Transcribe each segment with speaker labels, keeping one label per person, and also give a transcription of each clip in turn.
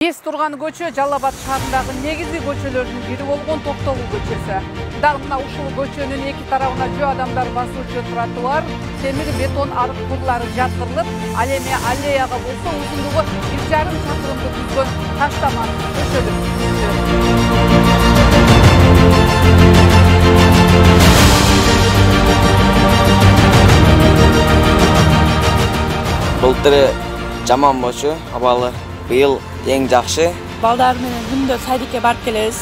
Speaker 1: Эс турган көчө Жалал Абад шаарындагы негизги көчөлөрдүн бири болгон Токтогул көчөсү. Дагы мына ушул көчөнүн эки тарабына жөө адамдар басуучу тротуар, темир бетон арык курлары жаткырылып, ал эми аллеяга болсо узундугу 1,5 чакырымды түзгөн таштаман көчөлөр.
Speaker 2: Былтыры жаман болчу, абалы. Быйыл эң жакшы.
Speaker 3: Балдар менен күндө садикке барып келебиз.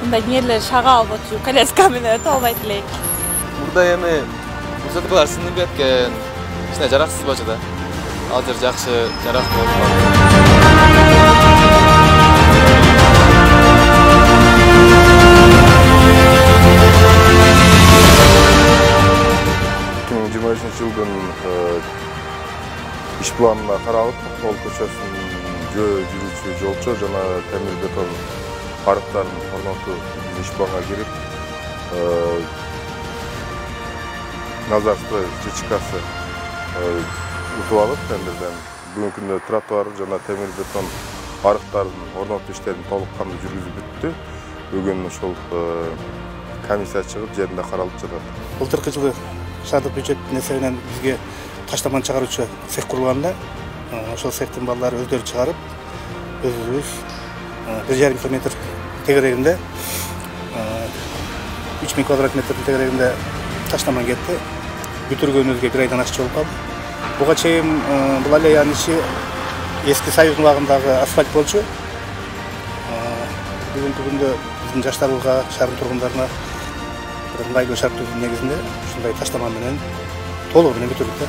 Speaker 3: Мындай нерлер шагал болчу, коляска менен толбойт элек.
Speaker 4: Мурда эми курсаткалар сынып кеткен. Кичине жараксыз болчу да. Азыр жакшы, жарак болуп калды.
Speaker 5: 2023 жылдын иш планына каралып, Токтогул көчөсүнүн жүрүүчү жолчу жана темир бетон арыктарын орнотуу иш планга кирип, Назарстрой ЖЧКсы утуп алып, тендерден бүгүнкү күндө тротуар жана темир бетон арыктардын орнотуу иштерин толук кандуу жүргүзүп бүттү. Бүгүн ушул комиссия чыгып, жеринде каралып жатат.
Speaker 6: Былтыркы жылы шаардык бюджеттин эсебинен бизге таштаман чыгаруучу цех курулганда, ошол цехтин балдары өздөрү чыгарып, өзүбүз 1,5 километр тегерегинде 3000 квадрат метрдин тегерегинде таштаман кетти. Бүтүргөнүбүзгө 1 айдан ашчы болуп калды. Буга чейин бул аллеянын ичи эски Союздун убагындагы асфальт болчу. Бүгүнкү күндө биздин жаштарыбызга, шаардын тургундарына бир ыңгайлуу шарт түзүү негизинде ушундай таштаман менен толугу менен бүтүрдүк да.